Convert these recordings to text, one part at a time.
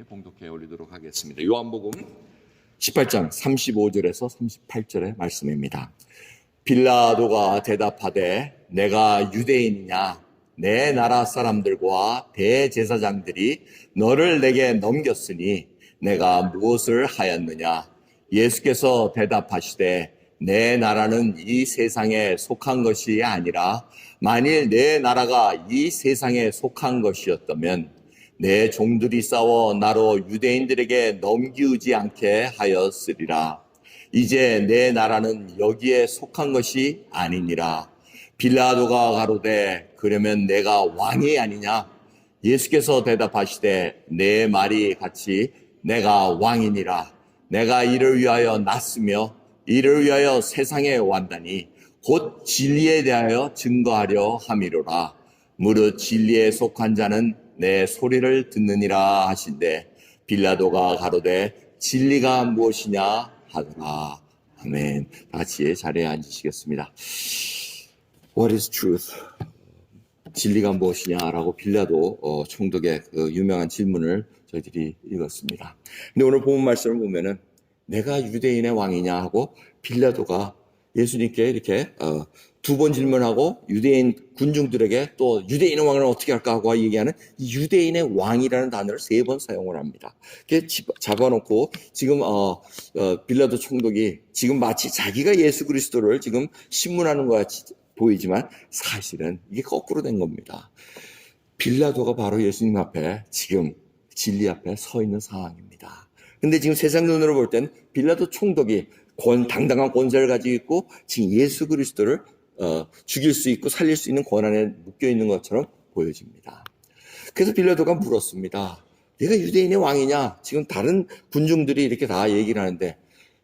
봉독해 올리도록 하겠습니다. 요한복음 18장 35절에서 38절의 말씀입니다. 빌라도가 대답하되 내가 유대인이냐? 내 나라 사람들과 대제사장들이 너를 내게 넘겼으니 내가 무엇을 하였느냐? 예수께서 대답하시되 내 나라는 이 세상에 속한 것이 아니라 만일 내 나라가 이 세상에 속한 것이었다면 내 종들이 싸워 나로 유대인들에게 넘기우지 않게 하였으리라. 이제 내 나라는 여기에 속한 것이 아니니라. 빌라도가 가로되 그러면 내가 왕이 아니냐? 예수께서 대답하시되 내 말이 같이 내가 왕이니라. 내가 이를 위하여 났으며 이를 위하여 세상에 왔다니 곧 진리에 대하여 증거하려 함이로라. 무릇 진리에 속한 자는 내 소리를 듣느니라 하신대 빌라도가 가로되 진리가 무엇이냐 하더라. 아멘. 같이 자리에 앉으시겠습니다. What is truth? 진리가 무엇이냐라고 빌라도 총독의 그 유명한 질문을 저희들이 읽었습니다. 근데 오늘 본문 말씀을 보면은 내가 유대인의 왕이냐 하고 빌라도가 예수님께 이렇게 두 번 질문하고 유대인 군중들에게 또 유대인의 왕을 어떻게 할까 하고 얘기하는 이 유대인의 왕이라는 단어를 3번 사용을 합니다. 이렇게 잡아놓고 지금 빌라도 총독이 지금 마치 자기가 예수 그리스도를 지금 신문하는 것 같이 보이지만 사실은 이게 거꾸로 된 겁니다. 빌라도가 바로 예수님 앞에 지금 진리 앞에 서 있는 상황입니다. 근데 지금 세상 눈으로 볼 땐 빌라도 총독이 당당한 권세를 가지고 있고 지금 예수 그리스도를 죽일 수 있고 살릴 수 있는 권한에 묶여 있는 것처럼 보여집니다. 그래서 빌라도가 물었습니다. 내가 유대인의 왕이냐? 지금 다른 군중들이 이렇게 다 얘기를 하는데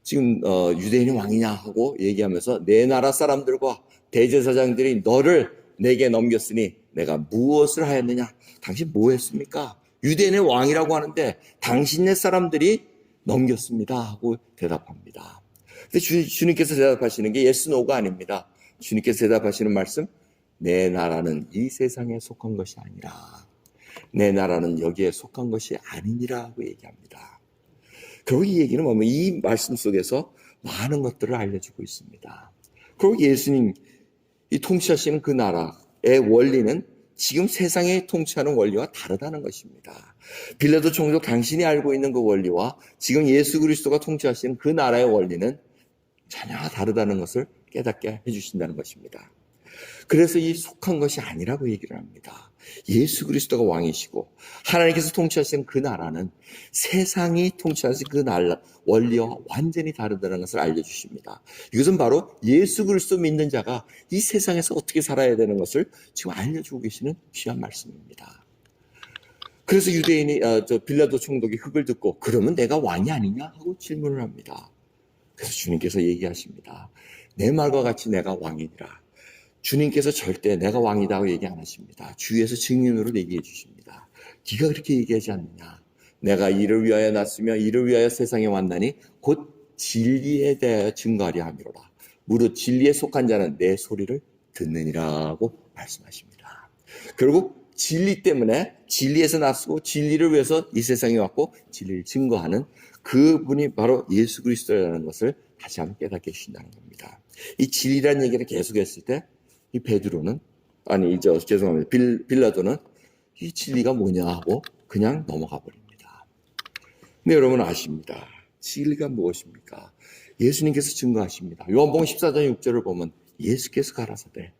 지금 유대인의 왕이냐 하고 얘기하면서 내 나라 사람들과 대제사장들이 너를 내게 넘겼으니 내가 무엇을 하였느냐? 당신 뭐 했습니까? 유대인의 왕이라고 하는데 당신네 사람들이 넘겼습니다 하고 대답합니다. 근데 주님께서 대답하시는 게 yes, no가 아닙니다. 주님께서 대답하시는 말씀, 내 나라는 이 세상에 속한 것이 아니라 내 나라는 여기에 속한 것이 아니니라 하고 얘기합니다. 그리고 이 얘기는 뭐냐면 이 말씀 속에서 많은 것들을 알려주고 있습니다. 그리고 예수님 이 통치하시는 그 나라의 원리는 지금 세상에 통치하는 원리와 다르다는 것입니다. 빌라도 총독 당신이 알고 있는 그 원리와 지금 예수 그리스도가 통치하시는 그 나라의 원리는 전혀 다르다는 것을 깨닫게 해주신다는 것입니다. 그래서 이 속한 것이 아니라고 얘기를 합니다. 예수 그리스도가 왕이시고 하나님께서 통치하시는 그 나라는 세상이 통치하시는 그 나라 원리와 완전히 다르다는 것을 알려주십니다. 이것은 바로 예수 그리스도 믿는 자가 이 세상에서 어떻게 살아야 되는 것을 지금 알려주고 계시는 귀한 말씀입니다. 그래서 유대인이 빌라도 총독이 흑을 듣고 그러면 내가 왕이 아니냐 하고 질문을 합니다. 그래서 주님께서 얘기하십니다. 내 말과 같이 내가 왕이니라. 주님께서 절대 내가 왕이다고 얘기 안 하십니다. 주위에서 증인으로 얘기해 주십니다. 네가 그렇게 얘기하지 않느냐. 내가 이를 위하여 났으며 이를 위하여 세상에 왔나니 곧 진리에 대하여 증거하려 함이로라. 무릇 진리에 속한 자는 내 소리를 듣느니라고 말씀하십니다. 결국 진리 때문에 진리에서 났고 진리를 위해서 이 세상에 왔고 진리를 증거하는 그분이 바로 예수 그리스도라는 것을 다시 한번 깨닫게 해주신다는 겁니다. 이 진리라는 얘기를 계속했을 때 이 베드로는 죄송합니다. 빌라도는 이 진리가 뭐냐 하고 그냥 넘어가 버립니다. 근데 여러분 아십니다. 진리가 무엇입니까? 예수님께서 증거하십니다. 요한복음 14장 6절을 보면 예수께서 가라사대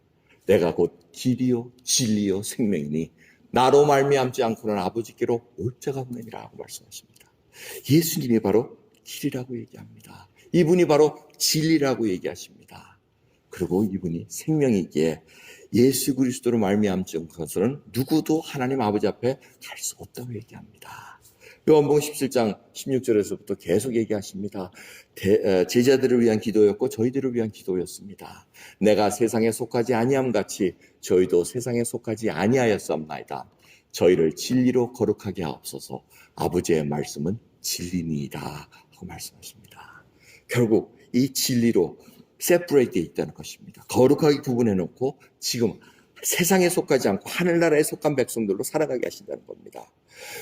내가 곧 길이요 진리요 생명이니 나로 말미암지 않고는 아버지께로 올 자가 없느니라 하고 말씀하십니다. 예수님이 바로 길이라고 얘기합니다. 이분이 바로 진리라고 얘기하십니다. 그리고 이분이 생명이기에 예수 그리스도로 말미암지 않고서는 누구도 하나님 아버지 앞에 갈 수 없다고 얘기합니다. 요한복음 17장 16절에서부터 계속 얘기하십니다. 제자들을 위한 기도였고 저희들을 위한 기도였습니다. 내가 세상에 속하지 아니함 같이 저희도 세상에 속하지 아니하였사옵나이다. 저희를 진리로 거룩하게 하옵소서. 아버지의 말씀은 진리니이다 하고 말씀하십니다. 결국 이 진리로 세퍼레이트되어 있다는 것입니다. 거룩하게 구분해 놓고 지금 세상에 속하지 않고 하늘나라에 속한 백성들로 살아가게 하신다는 겁니다.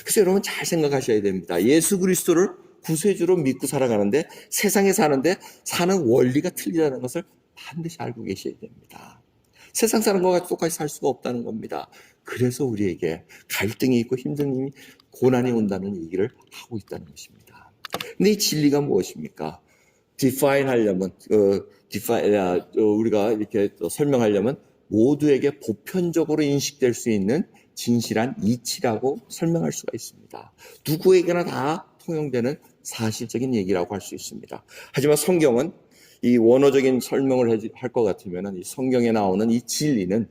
그래서 여러분 잘 생각하셔야 됩니다. 예수 그리스도를 구세주로 믿고 살아가는데 세상에 사는데 사는 원리가 틀리다는 것을 반드시 알고 계셔야 됩니다. 세상 사람과 똑같이 살 수가 없다는 겁니다. 그래서 우리에게 갈등이 있고 힘든 일이 고난이 온다는 얘기를 하고 있다는 것입니다. 근데 이 진리가 무엇입니까? define 하려면, 우리가 이렇게 설명하려면 모두에게 보편적으로 인식될 수 있는 진실한 이치라고 설명할 수가 있습니다. 누구에게나 다 통용되는 사실적인 얘기라고 할 수 있습니다. 하지만 성경은 이 원어적인 설명을 할 것 같으면 이 성경에 나오는 이 진리는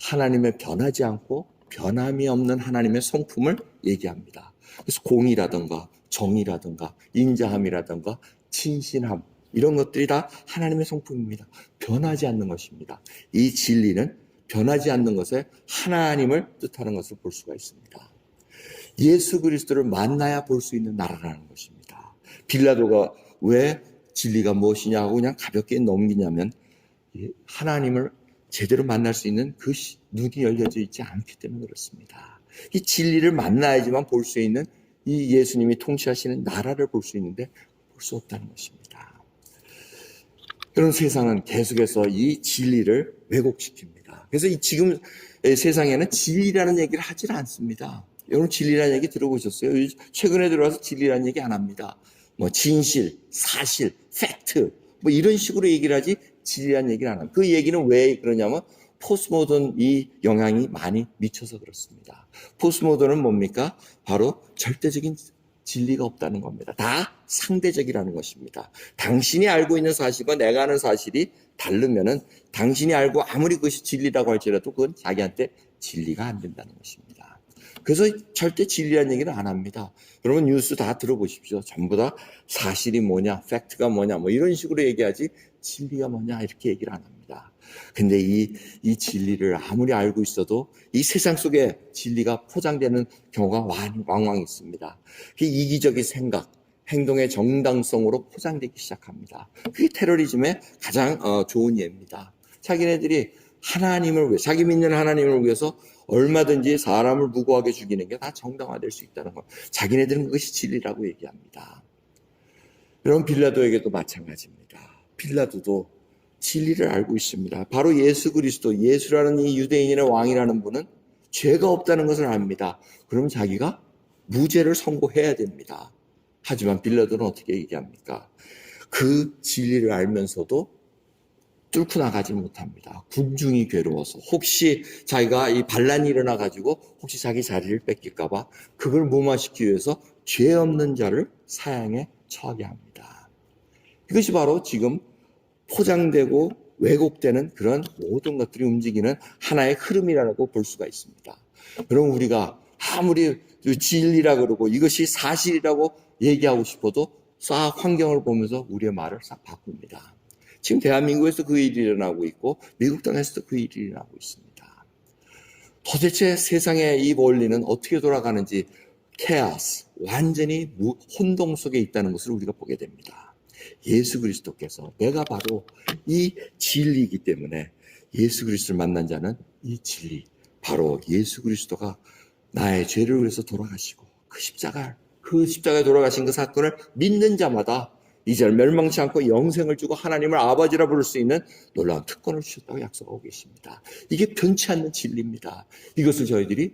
하나님의 변하지 않고 변함이 없는 하나님의 성품을 얘기합니다. 그래서 공의라든가 정의라든가 인자함이라든가 친신함 이런 것들이 다 하나님의 성품입니다. 변하지 않는 것입니다. 이 진리는 변하지 않는 것에 하나님을 뜻하는 것을 볼 수가 있습니다. 예수 그리스도를 만나야 볼 수 있는 나라라는 것입니다. 빌라도가 왜 진리가 무엇이냐고 그냥 가볍게 넘기냐면 하나님을 제대로 만날 수 있는 그 눈이 열려져 있지 않기 때문에 그렇습니다. 이 진리를 만나야지만 볼 수 있는 이 예수님이 통치하시는 나라를 볼 수 있는데 볼 수 없다는 것입니다. 그런 세상은 계속해서 이 진리를 왜곡시킵니다. 그래서 지금 세상에는 진리라는 얘기를 하질 않습니다. 여러분 진리라는 얘기 들어보셨어요? 최근에 들어와서 진리라는 얘기 안 합니다. 뭐 진실, 사실, 팩트 뭐 이런 식으로 얘기를 하지 진리라는 얘기를 안 합니다. 그 얘기는 왜 그러냐면 포스트모던 이 영향이 많이 미쳐서 그렇습니다. 포스트모던은 뭡니까? 바로 절대적인 진리가 없다는 겁니다. 다 상대적이라는 것입니다. 당신이 알고 있는 사실과 내가 아는 사실이 다르면은 당신이 알고 아무리 그것이 진리라고 할지라도 그건 자기한테 진리가 안 된다는 것입니다. 그래서 절대 진리라는 얘기는 안 합니다. 여러분 뉴스 다 들어보십시오. 전부 다 사실이 뭐냐, 팩트가 뭐냐 뭐 이런 식으로 얘기하지 진리가 뭐냐 이렇게 얘기를 안 합니다. 근데 이 진리를 아무리 알고 있어도 이 세상 속에 진리가 포장되는 경우가 왕왕 있습니다. 그 이기적인 생각, 행동의 정당성으로 포장되기 시작합니다. 그게 테러리즘의 가장 좋은 예입니다. 자기네들이 하나님을 위해, 자기 믿는 하나님을 위해서 얼마든지 사람을 무고하게 죽이는 게 다 정당화될 수 있다는 것. 자기네들은 그것이 진리라고 얘기합니다. 여러분 빌라도에게도 마찬가지입니다. 빌라도도 진리를 알고 있습니다. 바로 예수 그리스도, 예수라는 이 유대인의 왕이라는 분은 죄가 없다는 것을 압니다. 그럼 자기가 무죄를 선고해야 됩니다. 하지만 빌라도는 어떻게 얘기합니까? 그 진리를 알면서도 뚫고 나가지 못합니다. 군중이 괴로워서 혹시 자기가 이 반란이 일어나가지고 혹시 자기 자리를 뺏길까봐 그걸 무마시키기 위해서 죄 없는 자를 사형에 처하게 합니다. 이것이 바로 지금 포장되고 왜곡되는 그런 모든 것들이 움직이는 하나의 흐름이라고 볼 수가 있습니다. 여러분 우리가 아무리 진리라 그러고 이것이 사실이라고 얘기하고 싶어도 싹 환경을 보면서 우리의 말을 싹 바꿉니다. 지금 대한민국에서 그 일이 일어나고 있고 미국 땅에서도 그 일이 일어나고 있습니다. 도대체 세상의 이 원리는 어떻게 돌아가는지 케아스, 완전히 혼동 속에 있다는 것을 우리가 보게 됩니다. 예수 그리스도께서 내가 바로 이 진리이기 때문에 예수 그리스도를 만난 자는 이 진리, 바로 예수 그리스도가 나의 죄를 위해서 돌아가시고 그 십자가에 돌아가신 그 사건을 믿는 자마다 이제는 멸망치 않고 영생을 주고 하나님을 아버지라 부를 수 있는 놀라운 특권을 주셨다고 약속하고 계십니다. 이게 변치 않는 진리입니다. 이것을 저희들이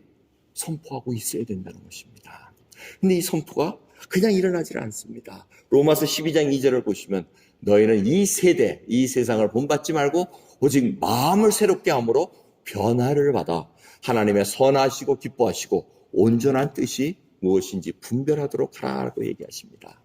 선포하고 있어야 된다는 것입니다. 근데 이 선포가 그냥 일어나질 않습니다. 로마서 12장 2절을 보시면 너희는 이 세대, 이 세상을 본받지 말고 오직 마음을 새롭게 함으로 변화를 받아 하나님의 선하시고 기뻐하시고 온전한 뜻이 무엇인지 분별하도록 하라고 얘기하십니다.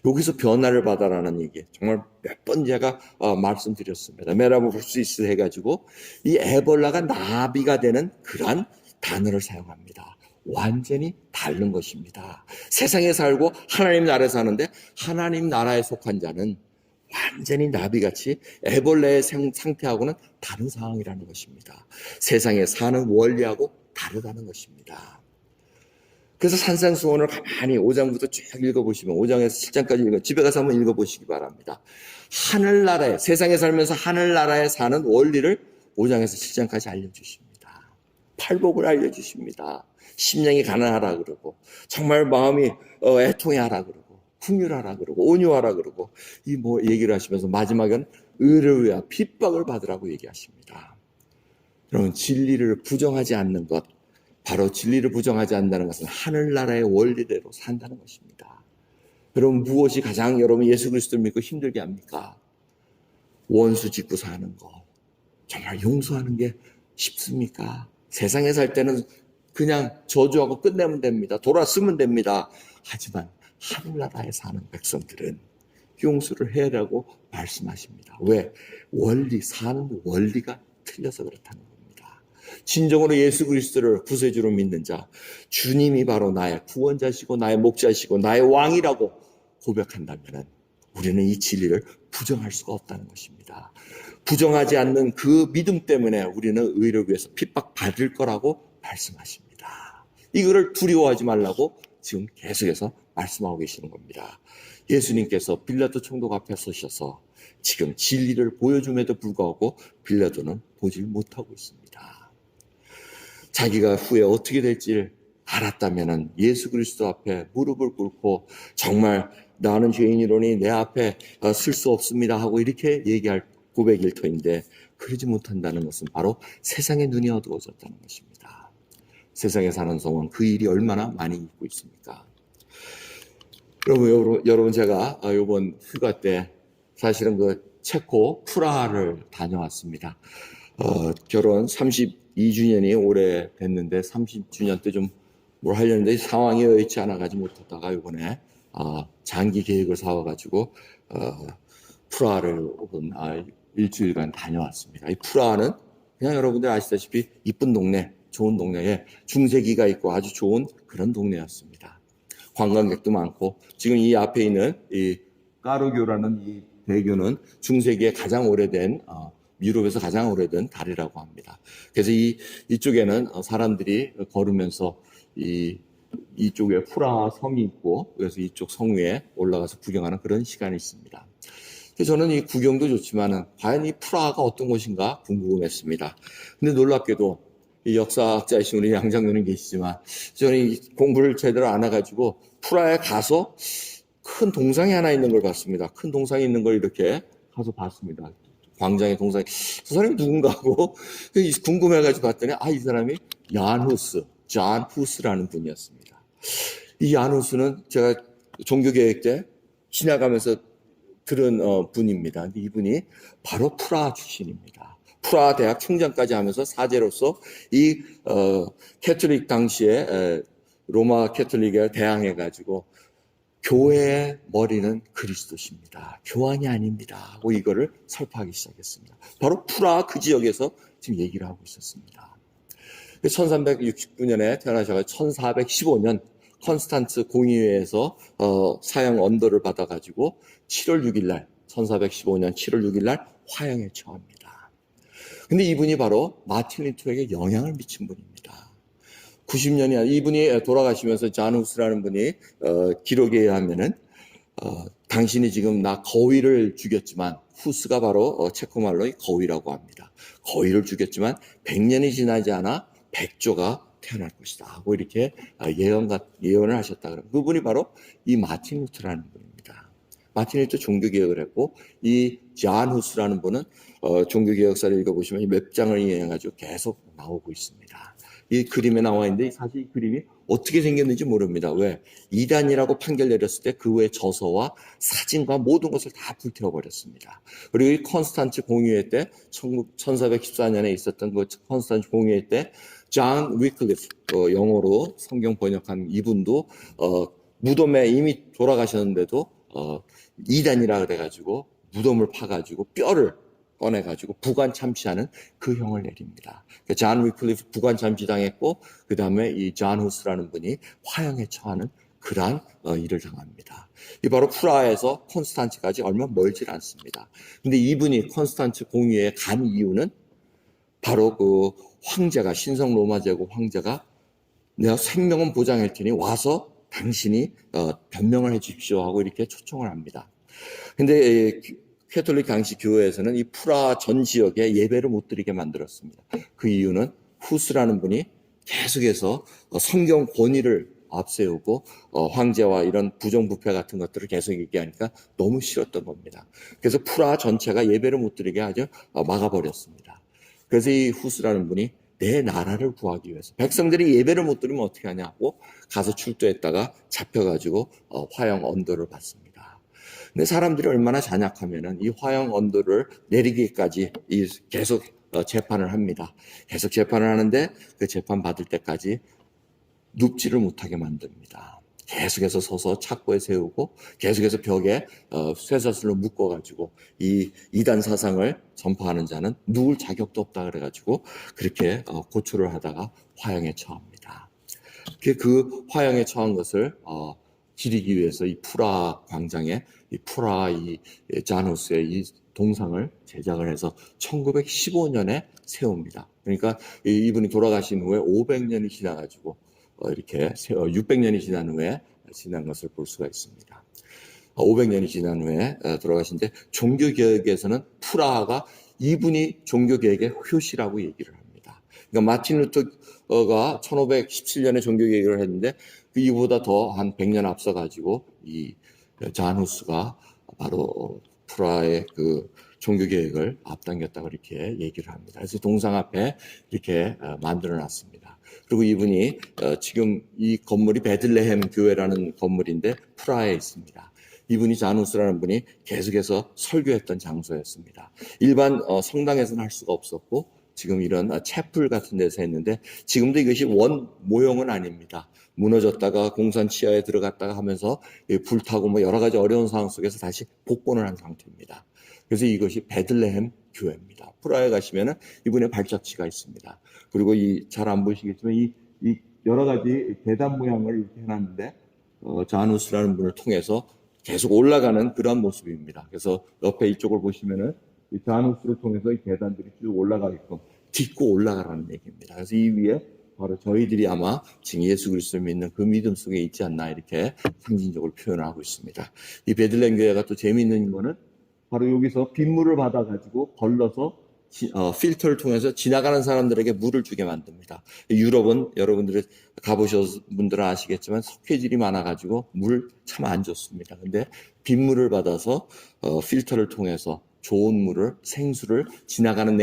여기서 변화를 받아라는 얘기 정말 몇 번 제가 말씀드렸습니다. 메라모르시스 해가지고 이 에볼라가 나비가 되는 그러한 단어를 사용합니다. 완전히 다른 것입니다. 세상에 살고 하나님 나라에 사는데 하나님 나라에 속한 자는 완전히 나비같이 에볼라의 상태하고는 다른 상황이라는 것입니다. 세상에 사는 원리하고 다르다는 것입니다. 그래서 산상수훈을 가만히 5장부터 쭉 읽어보시면 5장에서 7장까지 집에 가서 한번 읽어보시기 바랍니다. 하늘나라에, 세상에 살면서 하늘나라에 사는 원리를 5장에서 7장까지 알려주십니다. 팔복을 알려주십니다. 심령이 가난하라 그러고 정말 마음이 애통해하라 그러고 긍휼하라 그러고 온유하라 그러고 이 뭐 얘기를 하시면서 마지막엔 의를 위하여 핍박을 받으라고 얘기하십니다. 여러분, 진리를 부정하지 않는 것, 바로 진리를 부정하지 않는다는 것은 하늘나라의 원리대로 산다는 것입니다. 여러분, 무엇이 가장 여러분 예수 그리스도를 믿고 힘들게 합니까? 원수 짓고 사는 거. 정말 용서하는 게 쉽습니까? 세상에 살 때는 그냥 저주하고 끝내면 됩니다. 돌아서면 됩니다. 하지만 하늘나라에 사는 백성들은 용서를 해야 하고 말씀하십니다. 왜? 사는 원리가 틀려서 그렇다는 겁니다. 진정으로 예수 그리스도를 구세주로 믿는 자, 주님이 바로 나의 구원자시고 나의 목자시고 나의 왕이라고 고백한다면 우리는 이 진리를 부정할 수가 없다는 것입니다. 부정하지 않는 그 믿음 때문에 우리는 의를 위해서 핍박받을 거라고 말씀하십니다. 이거를 두려워하지 말라고 지금 계속해서 말씀하고 계시는 겁니다. 예수님께서 빌라도 총독 앞에 서셔서 지금 진리를 보여줌에도 불구하고 빌라도는 보질 못하고 있습니다. 자기가 후에 어떻게 될지 알았다면 예수 그리스도 앞에 무릎을 꿇고 정말 나는 죄인이로니 내 앞에 쓸 수 없습니다 하고 이렇게 얘기할 고백일 터인데 그러지 못한다는 것은 바로 세상의 눈이 어두워졌다는 것입니다. 세상에 사는 동안 그 일이 얼마나 많이 있고 있습니까? 여러분 제가 이번 휴가 때 사실은 그 체코 프라하를 다녀왔습니다. 결혼 32주년이 올해 됐는데 30주년 때 좀 뭘 하려는데 상황이 여의치 않아 가지 못했다가 이번에 장기 계획을 세워가지고 프라하를 일주일간 다녀왔습니다. 이 프라하는 그냥 여러분들 아시다시피 이쁜 동네, 좋은 동네에 중세기가 있고 아주 좋은 그런 동네였습니다. 관광객도 많고 지금 이 앞에 있는 이 까르교라는 이 대교는 중세기에 가장 오래된 유럽에서 가장 오래된 다리라고 합니다. 그래서 이쪽에는 사람들이 걸으면서 이쪽에 프라하 섬이 있고 그래서 이쪽 성 위에 올라가서 구경하는 그런 시간이 있습니다. 그래서 저는 이 구경도 좋지만은 과연 이 프라하가 어떤 곳인가 궁금했습니다. 근데 놀랍게도 이 역사학자이신 우리 양 장로님 계시지만 저는 이 공부를 제대로 안 해가지고 프라하에 가서 큰 동상이 하나 있는 걸 봤습니다. 큰 동상이 있는 걸 이렇게 가서 봤습니다. 광장의 동상이. 저 사람이 누군가 하고 궁금해가지고 봤더니 이 사람이 존 후스라는 분이었습니다. 이 야누스는 제가 종교개혁 때 지나가면서 들은 분입니다. 근데 이분이 바로 프라하 출신입니다. 프라하 대학 총장까지 하면서 사제로서 이 캐톨릭 당시에 로마 캐톨릭에 대항해가지고 교회의 머리는 그리스도십니다. 교황이 아닙니다. 하고 이거를 설파하기 시작했습니다. 바로 프라하 그 지역에서 지금 얘기를 하고 있었습니다. 1369년에 태어나셔서 1415년 컨스탄츠 공의회에서 사형 언도를 받아가지고 7월 6일날 1415년 7월 6일날 화형에 처합니다. 근데 이분이 바로 마틴 루터에게 영향을 미친 분입니다. 90년이 이분이 돌아가시면서 존 후스라는 분이 기록에 의하면은 당신이 지금 나 거위를 죽였지만 후스가 바로 체코말로 거위라고 합니다. 거위를 죽였지만 100년이 지나지 않아 백조가 태어날 것이다 하고 이렇게 예언을 하셨다. 그분이 바로 이 마틴 루터라는 분입니다. 마틴 루터 종교개혁을 했고 이 존 후스라는 분은 종교개혁사를 읽어보시면 이 몇 장을 이용해가지고 계속 나오고 있습니다. 이 그림에 나와 있는데 사실 이 그림이 어떻게 생겼는지 모릅니다. 왜? 이단이라고 판결 내렸을 때 그 외 저서와 사진과 모든 것을 다 불태워버렸습니다. 그리고 이 컨스탄츠 공의회 때 1414년에 있었던 그 컨스탄츠 공의회 때 존 위클리프 영어로 성경 번역한 이분도 무덤에 이미 돌아가셨는데도 이단이라 그래가지고 무덤을 파가지고 뼈를 꺼내가지고 부관 참시하는 그 형을 내립니다. 존 위클리프 부관 참시당했고 그 다음에 이 존 후스라는 분이 화형에 처하는 그러한 일을 당합니다. 이 바로 프라하에서 콘스탄츠까지 얼마 멀지 않습니다. 근데 이분이 콘스탄츠 공의회에 간 이유는 바로 그 황제가 신성 로마 제국 황제가 내가 생명은 보장할 테니 와서 당신이 변명을 해 주십시오 하고 이렇게 초청을 합니다. 근데 캐톨릭 당시 교회에서는 이 프라하 전 지역에 예배를 못 드리게 만들었습니다. 그 이유는 후스라는 분이 계속해서 성경 권위를 앞세우고 황제와 이런 부정부패 같은 것들을 계속 얘기하니까 너무 싫었던 겁니다. 그래서 프라 전체가 예배를 못 드리게 아주 막아버렸습니다. 그래서 이 후스라는 분이 내 나라를 구하기 위해서 백성들이 예배를 못 드리면 어떻게 하냐고 가서 출두했다가 잡혀가지고 화형 언도를 받습니다. 근데 사람들이 얼마나 잔약하면은 이 화형 언도를 내리기까지 계속 재판을 합니다. 계속 재판을 하는데 그 재판 받을 때까지 눕지를 못하게 만듭니다. 계속해서 서서 착고에 세우고 계속해서 벽에 쇠사슬로 묶어가지고 이 이단 사상을 전파하는 자는 누울 자격도 없다 그래가지고 그렇게 고초를 하다가 화형에 처합니다. 그 화형에 처한 것을 기리기 위해서 이 프라 광장에 이 프라 이 자누스의 이 동상을 제작을 해서 1915년에 세웁니다. 그러니까 이분이 돌아가신 후에 500년이 지나가지고 이렇게 600년이 지난 후에 지난 것을 볼 수가 있습니다. 500년이 지난 후에 돌아가신데 종교개혁에서는 프라하가 이분이 종교개혁의 효시라고 얘기를 합니다. 그러니까 마틴 루터가 1517년에 종교개혁을 했는데 이보다 더 한 100년 앞서가지고 이 자누스가 바로 프라하의 그 종교개혁을 앞당겼다고 이렇게 얘기를 합니다. 그래서 동상 앞에 이렇게 만들어 놨습니다. 그리고 이분이 지금 이 건물이 베들레헴 교회라는 건물인데 프라하에 있습니다. 이분이 자누스라는 분이 계속해서 설교했던 장소였습니다. 일반 성당에서는 할 수가 없었고 지금 이런 채플 같은 데서 했는데 지금도 이것이 원 모형은 아닙니다. 무너졌다가 공산 치하에 들어갔다가 하면서 불타고 뭐 여러 가지 어려운 상황 속에서 다시 복원을 한 상태입니다. 그래서 이것이 베들레헴 교회입니다. 프라하에 가시면은 이분의 발자취가 있습니다. 그리고 잘 안 보이시겠지만 이 여러 가지 계단 모양을 이렇게 해놨는데 자누스라는 분을 통해서 계속 올라가는 그런 모습입니다. 그래서 옆에 이쪽을 보시면은 이 자누스를 통해서 이 계단들이 쭉 올라가게끔 딛고 올라가라는 얘기입니다. 그래서 이 위에 바로 저희들이 아마 지금 예수 그리스도를 믿는 그 믿음 속에 있지 않나 이렇게 상징적으로 표현을 하고 있습니다. 이 베들레헴 교회가 또 재미있는 거는 바로 여기서 빗물을 받아가지고 걸러서 필터를 통해서 지나가는 사람들에게 물을 주게 만듭니다. 유럽은 여러분들이 가보신 분들은 아시겠지만 석회질이 많아가지고 물 참 안 좋습니다. 근데 빗물을 받아서 필터를 통해서 좋은 물을 생수를 지나가는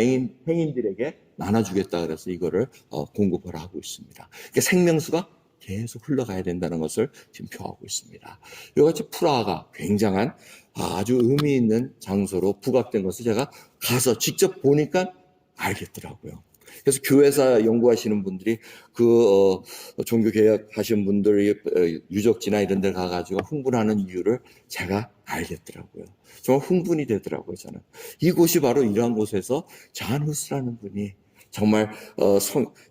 행인들에게 나눠주겠다 그래서 이거를 공급을 하고 있습니다. 그러니까 생명수가 계속 흘러가야 된다는 것을 지금 표하고 있습니다. 이같이 프라하가 굉장한 아주 의미 있는 장소로 부각된 것을 제가 가서 직접 보니까 알겠더라고요. 그래서 교회사 연구하시는 분들이 종교 개혁하신 분들이 유적지나 이런 데 가가지고 흥분하는 이유를 제가 알겠더라고요. 정말 흥분이 되더라고요, 저는. 이곳이 바로 이러한 곳에서 자누스라는 분이 정말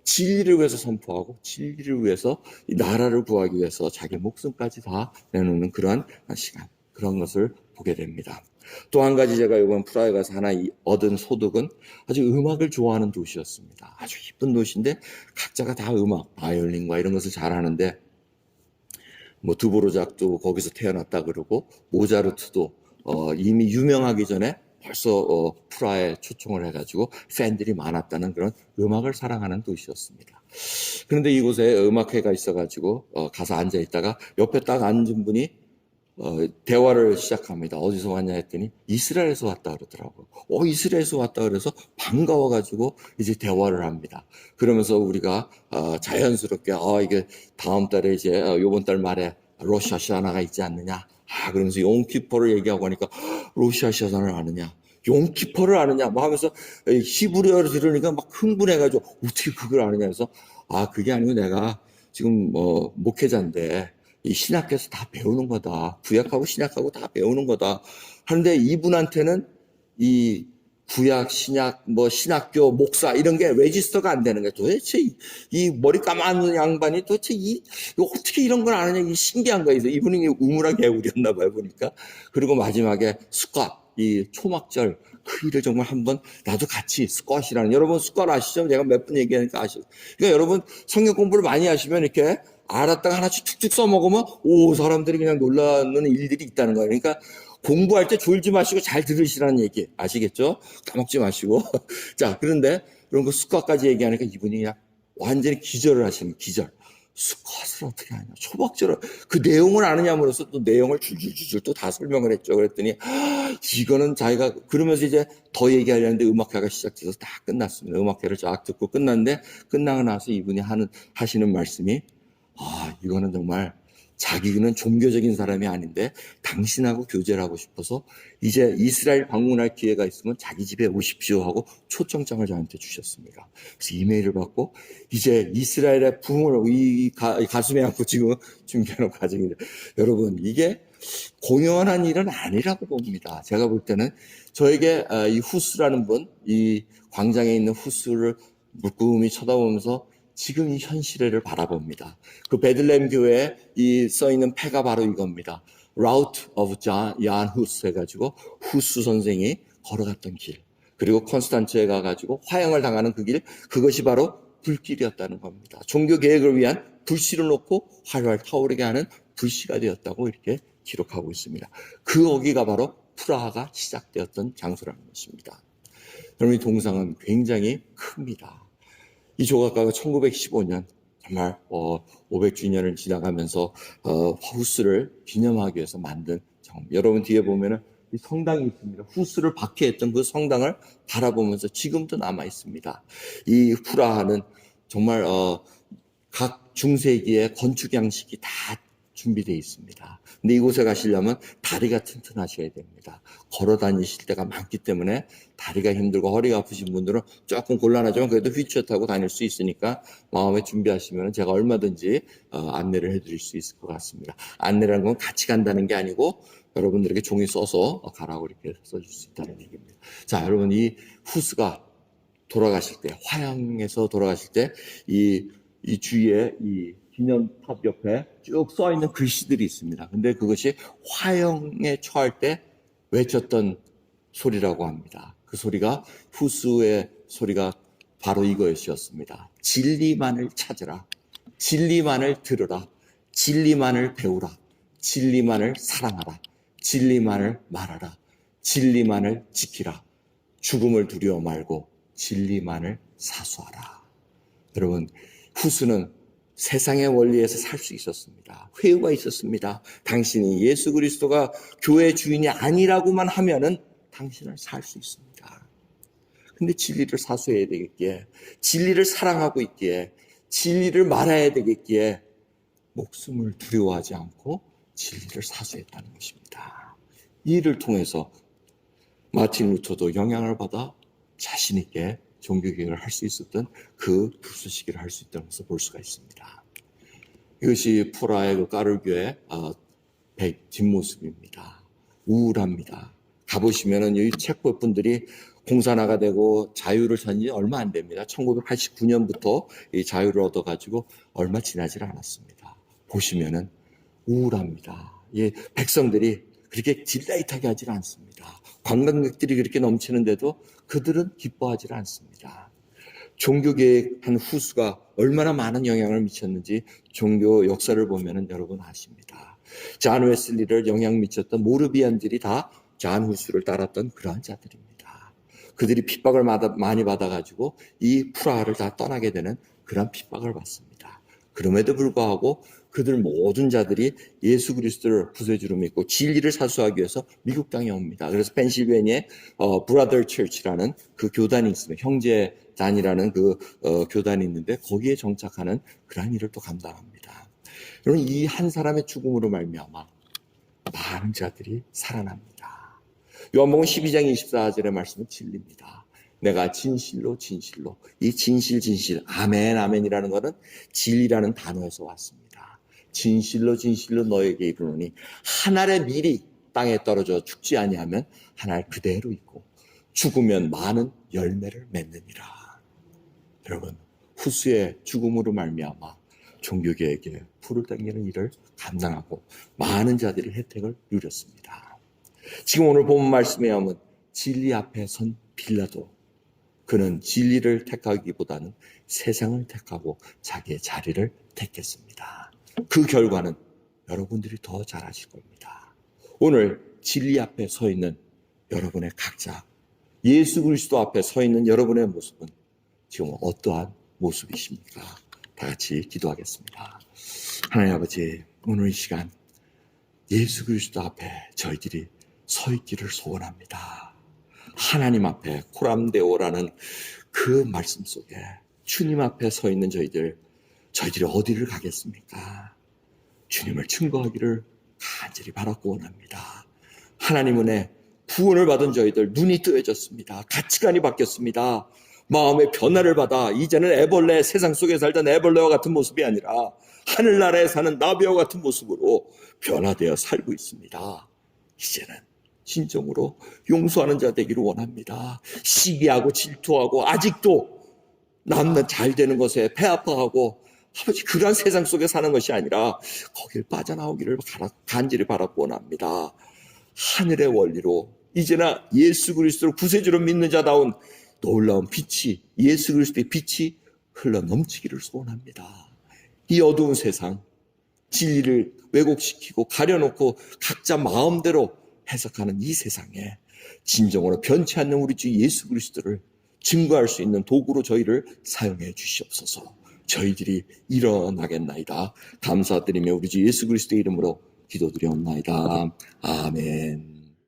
진리를 위해서 선포하고 진리를 위해서 이 나라를 구하기 위해서 자기 목숨까지 다 내놓는 그러한 시간, 그런 것을 보게 됩니다. 또 한 가지 제가 이번 프라하에 가서 하나 얻은 소득은 아주 음악을 좋아하는 도시였습니다. 아주 이쁜 도시인데 각자가 다 음악, 바이올린과 이런 것을 잘하는데 뭐 드보로작도 거기서 태어났다 그러고 모차르트도 이미 유명하기 전에 벌써 프라하에 초청을 해가지고 팬들이 많았다는 그런 음악을 사랑하는 도시였습니다. 그런데 이곳에 음악회가 있어가지고 가서 앉아있다가 옆에 딱 앉은 분이 대화를 시작합니다. 어디서 왔냐 했더니 이스라엘에서 왔다 그러더라고요. 이스라엘에서 왔다 그래서 반가워가지고 이제 대화를 합니다. 그러면서 우리가 자연스럽게 이게 다음 달에 이제 요번 달 말에 로시 하샤나가 있지 않느냐. 그러면서 용키퍼를 얘기하고 하니까 로시 하샤나를 아느냐. 용키퍼를 아느냐 뭐 하면서 히브리어를 들으니까 막 흥분해가지고 어떻게 그걸 아느냐 해서 그게 아니고 내가 지금 목회자인데 이 신학교에서 다 배우는 거다. 구약하고 신약하고 다 배우는 거다. 하는데 이분한테는 이 구약, 신약, 신학교, 목사 이런 게 레지스터가 안 되는 거예요. 도대체 이 머리 까만 양반이 도대체 어떻게 이런 걸 아느냐 이 신기한 거예요. 이분이 우물한 개울이었나 봐요 보니까. 그리고 마지막에 스컷, 이 초막절 그 일을 정말 한번 나도 같이 스컷이라는 여러분 스컷 아시죠? 제가 몇 번 얘기하니까 아시죠? 그러니까 여러분 성경 공부를 많이 하시면 이렇게 알았다가 하나씩 툭툭 써먹으면 사람들이 그냥 놀라는 일들이 있다는 거예요. 그러니까 공부할 때 졸지 마시고 잘 들으시라는 얘기 아시겠죠? 까먹지 마시고 자 그런데 그런 거 습관까지 얘기하니까 이분이 그냥 완전히 기절을 하시는 기절. 수컷을 어떻게 하냐. 초박절을 그 내용을 아느냐면서 또 내용을 줄줄줄줄 또 다 설명을 했죠. 그랬더니 이거는 자기가 그러면서 이제 더 얘기하려는데 음악회가 시작돼서 다 끝났습니다. 음악회를 쫙 듣고 끝났는데 끝나고 나서 이분이 하시는 말씀이 이거는 정말 자기는 종교적인 사람이 아닌데 당신하고 교제를 하고 싶어서 이제 이스라엘 방문할 기회가 있으면 자기 집에 오십시오 하고 초청장을 저한테 주셨습니다. 그래서 이메일을 받고 이제 이스라엘의 붕을 이 가슴에 안고 지금 준비하는 과정인데 여러분 이게 공연한 일은 아니라고 봅니다. 제가 볼 때는 저에게 이 후스라는 분, 이 광장에 있는 후스를 물끄러미 쳐다보면서 지금 이 현실을 바라봅니다. 그 베들레헴 교회에 써있는 패가 바로 이겁니다. Route of Jan Hus 해가지고 후스 선생이 걸어갔던 길. 그리고 콘스탄츠에 가가지고 화형을 당하는 그 길, 그것이 바로 불길이었다는 겁니다. 종교 개혁을 위한 불씨를 놓고 활활 타오르게 하는 불씨가 되었다고 이렇게 기록하고 있습니다. 그 어기가 바로 프라하가 시작되었던 장소라는 것입니다. 여러분 이 동상은 굉장히 큽니다. 이 조각가가 1915년 정말 500주년을 지나가면서 후스를 기념하기 위해서 만든 여러분 뒤에 보면은 이 성당이 있습니다. 후스를 박해했던 그 성당을 바라보면서 지금도 남아 있습니다. 이 프라하는 정말 각 중세기의 건축 양식이 다 준비되어 있습니다. 근데 이곳에 가시려면 다리가 튼튼하셔야 됩니다. 걸어 다니실 때가 많기 때문에 다리가 힘들고 허리가 아프신 분들은 조금 곤란하지만 그래도 휠체어 타고 다닐 수 있으니까 마음에 준비하시면 제가 얼마든지 안내를 해드릴 수 있을 것 같습니다. 안내라는 건 같이 간다는 게 아니고 여러분들에게 종이 써서 가라고 이렇게 써줄 수 있다는 얘기입니다. 자, 여러분 이 후스가 돌아가실 때, 화양에서 돌아가실 때 이 주위에 이 기념탑 옆에 쭉 써있는 글씨들이 있습니다. 근데 그것이 화형에 처할 때 외쳤던 소리라고 합니다. 그 소리가 후스의 소리가 바로 이것이었습니다. 진리만을 찾으라. 진리만을 들으라. 진리만을 배우라. 진리만을 사랑하라. 진리만을 말하라. 진리만을 지키라. 죽음을 두려워 말고 진리만을 사수하라. 여러분, 후스는 세상의 원리에서 살 수 있었습니다. 회유가 있었습니다. 당신이 예수 그리스도가 교회 주인이 아니라고만 하면은 당신을 살 수 있습니다. 근데 진리를 사수해야 되겠기에, 진리를 사랑하고 있기에, 진리를 말해야 되겠기에 목숨을 두려워하지 않고 진리를 사수했다는 것입니다. 이 일을 통해서 마틴 루터도 영향을 받아 자신 있게 종교개혁을 할 수 있었던 그 불쏘시기를 할 수 있다는 것을 볼 수가 있습니다. 이것이 프라하의 그 까르교의 뒷모습입니다. 우울합니다. 가보시면은 이 체코 분들이 공산화가 되고 자유를 전지 얼마 안 됩니다. 1989년부터 이 자유를 얻어가지고 얼마 지나질 않았습니다. 보시면은 우울합니다. 이 백성들이 그렇게 딜라이트하게 하질 않습니다. 관광객들이 그렇게 넘치는데도 그들은 기뻐하지 않습니다. 종교개혁한 후수가 얼마나 많은 영향을 미쳤는지 종교 역사를 보면 여러분 아십니다. 잔 웨슬리를 영향 미쳤던 모르비안들이 다 잔 후수를 따랐던 그러한 자들입니다. 그들이 핍박을 많이 받아가지고 이 프라하를 다 떠나게 되는 그러한 핍박을 받습니다. 그럼에도 불구하고 그들 모든 자들이 예수 그리스도를 구세주로 믿고 진리를 사수하기 위해서 미국 땅에 옵니다. 그래서 펜실베니아에 브라더 처치라는 그 교단이 있습니다. 형제단이라는 그 교단이 있는데 거기에 정착하는 그러한 일을 또 감당합니다. 여러분 이 한 사람의 죽음으로 말미암아 많은 자들이 살아납니다. 요한복음 12장 24절의 말씀은 진리입니다. 내가 진실로 이 진실 아멘 아멘이라는 것은 진리라는 단어에서 왔습니다. 진실로 너에게 이르노니 한 알의 밀이 땅에 떨어져 죽지 아니하면 한 알 그대로 있고 죽으면 많은 열매를 맺느니라. 여러분 후스의 죽음으로 말미암아 종교개혁에 불을 당기는 일을 감당하고 많은 자들이 혜택을 누렸습니다. 지금 오늘 본 말씀에 하면 진리 앞에 선 빌라도 그는 진리를 택하기보다는 세상을 택하고 자기의 자리를 택했습니다. 그 결과는 여러분들이 더 잘 아실 겁니다. 오늘 진리 앞에 서 있는 여러분의 각자, 예수 그리스도 앞에 서 있는 여러분의 모습은 지금 어떠한 모습이십니까? 다 같이 기도하겠습니다. 하나님 아버지, 오늘 이 시간 예수 그리스도 앞에 저희들이 서 있기를 소원합니다. 하나님 앞에 코람데오라는 그 말씀 속에 주님 앞에 서 있는 저희들이 어디를 가겠습니까? 주님을 증거하기를 간절히 바라고 원합니다. 하나님 은혜 구원을 받은 저희들 눈이 뜨여졌습니다. 가치관이 바뀌었습니다. 마음의 변화를 받아 이제는 애벌레, 세상 속에 살던 애벌레와 같은 모습이 아니라 하늘나라에 사는 나비와 같은 모습으로 변화되어 살고 있습니다. 이제는 진정으로 용서하는 자 되기를 원합니다. 시기하고 질투하고 아직도 남는 잘 되는 것에 배 아파하고 아버지 그러한 세상 속에 사는 것이 아니라 거길 빠져나오기를 간절히 바라고 원합니다. 하늘의 원리로 이제나 예수 그리스도를 구세주로 믿는 자다운 놀라운 빛이, 예수 그리스도의 빛이 흘러 넘치기를 소원합니다. 이 어두운 세상, 진리를 왜곡시키고 가려놓고 각자 마음대로 해석하는 이 세상에 진정으로 변치 않는 우리 주 예수 그리스도를 증거할 수 있는 도구로 저희를 사용해 주시옵소서. 저희들이 일어나겠나이다. 감사드리며 우리 주 예수 그리스도의 이름으로 기도드리옵나이다. 아멘.